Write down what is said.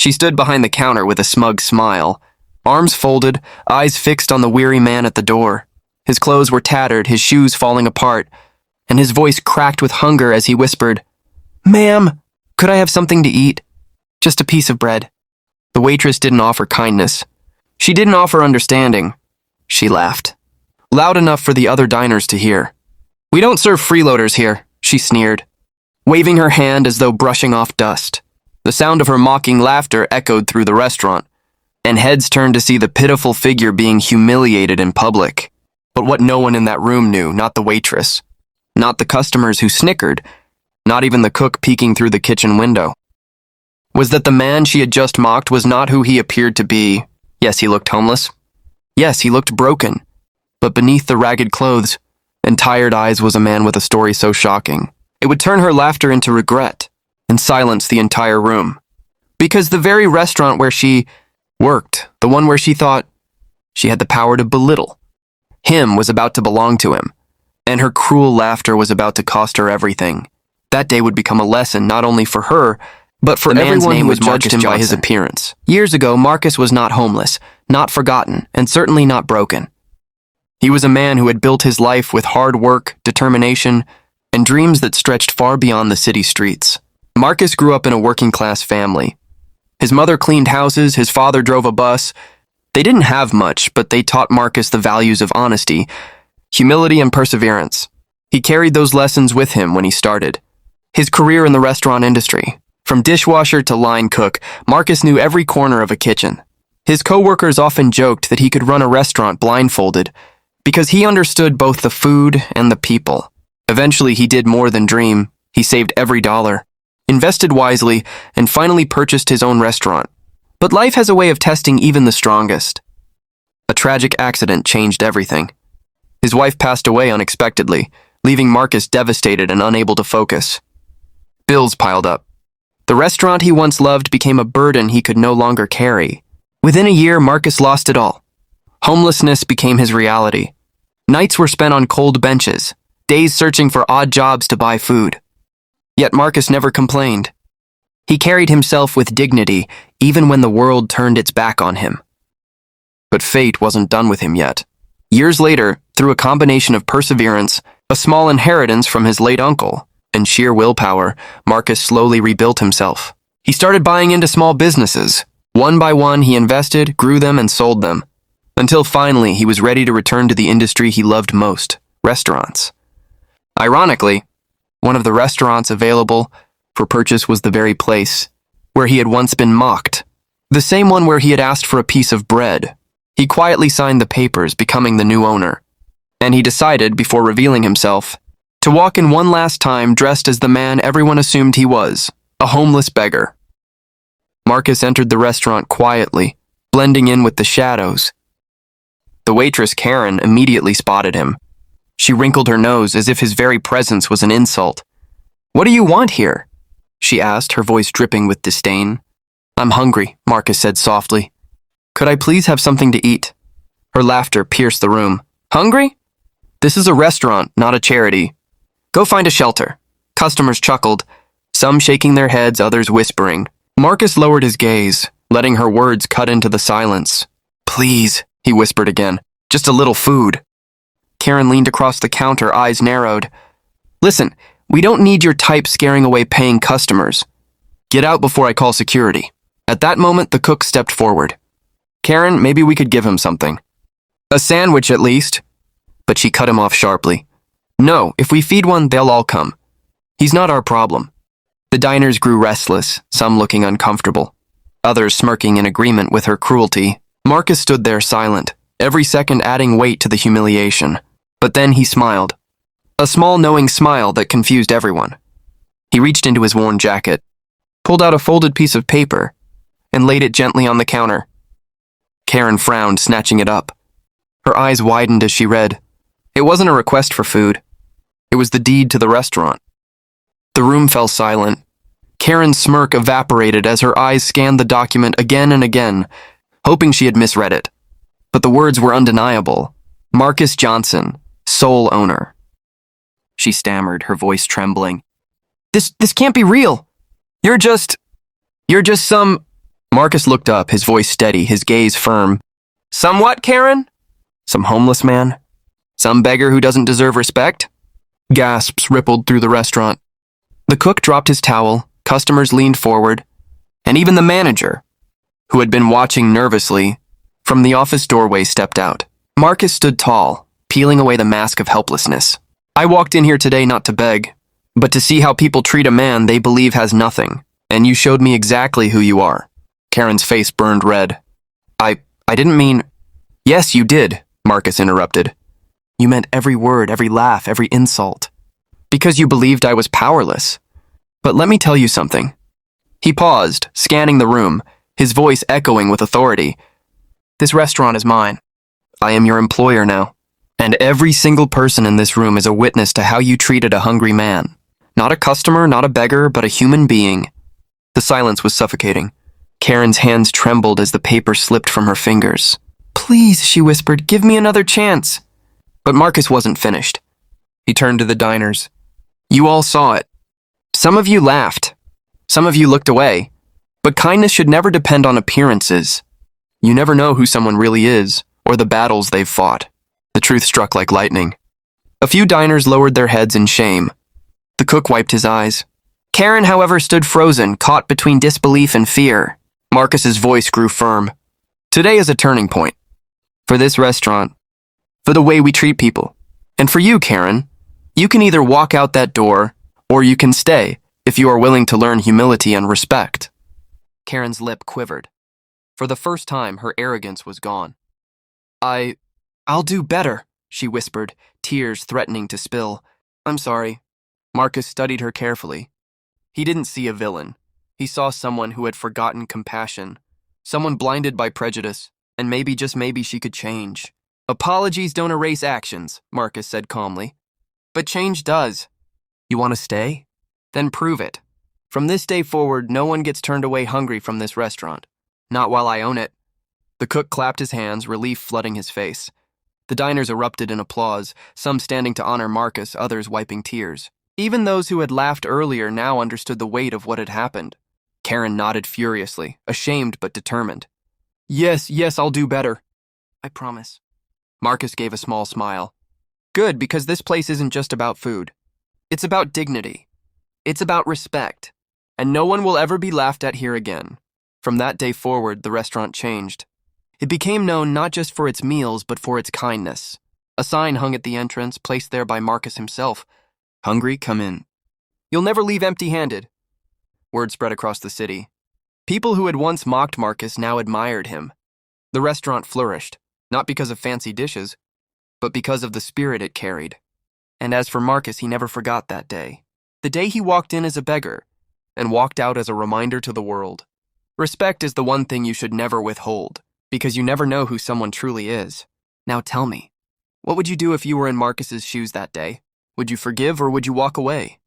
She stood behind the counter with a smug smile, arms folded, eyes fixed on the weary man at the door. His clothes were tattered, his shoes falling apart, and his voice cracked with hunger as he whispered, "Ma'am, could I have something to eat? Just a piece of bread." The waitress didn't offer kindness. She didn't offer understanding. She laughed, loud enough for the other diners to hear. "We don't serve freeloaders here," she sneered, waving her hand as though brushing off dust. The sound of her mocking laughter echoed through the restaurant, and heads turned to see the pitiful figure being humiliated in public. But what no one in that room knew, not the waitress, not the customers who snickered, not even the cook peeking through the kitchen window, was that the man she had just mocked was not who he appeared to be. Yes, he looked homeless. Yes, he looked broken. But beneath the ragged clothes and tired eyes was a man with a story so shocking, it would turn her laughter into regret and silence the entire room. Because the very restaurant where she worked, the one where she thought she had the power to belittle him, was about to belong to him, and her cruel laughter was about to cost her everything. That day would become a lesson not only for her, but for everyone who would judge him by his appearance. Years ago, Marcus was not homeless, not forgotten, and certainly not broken. He was a man who had built his life with hard work, determination, and dreams that stretched far beyond the city streets. Marcus grew up in a working-class family. His mother cleaned houses, his father drove a bus. They didn't have much, but they taught Marcus the values of honesty, humility, and perseverance. He carried those lessons with him when he started his career in the restaurant industry. From dishwasher to line cook, Marcus knew every corner of a kitchen. His co-workers often joked that he could run a restaurant blindfolded because he understood both the food and the people. Eventually, he did more than dream. He saved every dollar, invested wisely, and finally purchased his own restaurant. But life has a way of testing even the strongest. A tragic accident changed everything. His wife passed away unexpectedly, leaving Marcus devastated and unable to focus. Bills piled up. The restaurant he once loved became a burden he could no longer carry. Within a year, Marcus lost it all. Homelessness became his reality. Nights were spent on cold benches, days searching for odd jobs to buy food. Yet Marcus never complained. He carried himself with dignity, even when the world turned its back on him. But fate wasn't done with him yet. Years later, through a combination of perseverance, a small inheritance from his late uncle, and sheer willpower, Marcus slowly rebuilt himself. He started buying into small businesses. One by one, he invested, grew them, and sold them, until finally he was ready to return to the industry he loved most, restaurants. Ironically, one of the restaurants available for purchase was the very place where he had once been mocked, the same one where he had asked for a piece of bread. He quietly signed the papers, becoming the new owner, and he decided, before revealing himself, to walk in one last time dressed as the man everyone assumed he was, a homeless beggar. Marcus entered the restaurant quietly, blending in with the shadows. The waitress, Karen, immediately spotted him. She wrinkled her nose as if his very presence was an insult. "What do you want here?" she asked, her voice dripping with disdain. "I'm hungry," Marcus said softly. "Could I please have something to eat?" Her laughter pierced the room. "Hungry? This is a restaurant, not a charity. Go find a shelter." Customers chuckled, some shaking their heads, others whispering. Marcus lowered his gaze, letting her words cut into the silence. "Please," he whispered again, "just a little food." Karen leaned across the counter, eyes narrowed. "Listen, we don't need your type scaring away paying customers. Get out before I call security." At that moment, the cook stepped forward. "Karen, maybe we could give him something. A sandwich at least." But she cut him off sharply. "No, if we feed one, they'll all come. He's not our problem." The diners grew restless, some looking uncomfortable, others smirking in agreement with her cruelty. Marcus stood there silent, every second adding weight to the humiliation. But then he smiled. A small, knowing smile that confused everyone. He reached into his worn jacket, pulled out a folded piece of paper, and laid it gently on the counter. Karen frowned, snatching it up. Her eyes widened as she read. It wasn't a request for food. It was the deed to the restaurant. The room fell silent. Karen's smirk evaporated as her eyes scanned the document again and again, hoping she had misread it. But the words were undeniable. Marcus Johnson, sole owner. She stammered, her voice trembling. This can't be real. You're just some... Marcus looked up, his voice steady, his gaze firm. Some what, Karen? Some homeless man? Some beggar who doesn't deserve respect? Gasps rippled through the restaurant. The cook dropped his towel, customers leaned forward, and even the manager, who had been watching nervously, from the office doorway stepped out. Marcus stood tall, peeling away the mask of helplessness. I walked in here today not to beg, but to see how people treat a man they believe has nothing, and you showed me exactly who you are. Karen's face burned red. I didn't mean... Yes, you did, Marcus interrupted. You meant every word, every laugh, every insult. Because you believed I was powerless. But let me tell you something. He paused, scanning the room, his voice echoing with authority. This restaurant is mine. I am your employer now. And every single person in this room is a witness to how you treated a hungry man. Not a customer, not a beggar, but a human being. The silence was suffocating. Karen's hands trembled as the paper slipped from her fingers. Please, she whispered, give me another chance. But Marcus wasn't finished. He turned to the diners. You all saw it. Some of you laughed. Some of you looked away. But kindness should never depend on appearances. You never know who someone really is, or the battles they've fought. The truth struck like lightning. A few diners lowered their heads in shame. The cook wiped his eyes. Karen, however, stood frozen, caught between disbelief and fear. Marcus's voice grew firm. Today is a turning point. For this restaurant. For the way we treat people. And for you, Karen. You can either walk out that door, or you can stay, if you are willing to learn humility and respect. Karen's lip quivered. For the first time, her arrogance was gone. I'll do better, she whispered, tears threatening to spill. I'm sorry. Marcus studied her carefully. He didn't see a villain. He saw someone who had forgotten compassion, someone blinded by prejudice, and maybe, just maybe, she could change. Apologies don't erase actions, Marcus said calmly. But change does. You want to stay? Then prove it. From this day forward, no one gets turned away hungry from this restaurant. Not while I own it. The cook clapped his hands, relief flooding his face. The diners erupted in applause, some standing to honor Marcus, others wiping tears. Even those who had laughed earlier now understood the weight of what had happened. Karen nodded furiously, ashamed but determined. Yes, I'll do better. I promise. Marcus gave a small smile. Good, because this place isn't just about food. It's about dignity. It's about respect. And no one will ever be laughed at here again. From that day forward, the restaurant changed. It became known not just for its meals, but for its kindness. A sign hung at the entrance, placed there by Marcus himself. Hungry, come in. You'll never leave empty-handed. Word spread across the city. People who had once mocked Marcus now admired him. The restaurant flourished, not because of fancy dishes, but because of the spirit it carried. And as for Marcus, he never forgot that day. The day he walked in as a beggar, and walked out as a reminder to the world. Respect is the one thing you should never withhold, because you never know who someone truly is. Now tell me, what would you do if you were in Marcus's shoes that day? Would you forgive or would you walk away?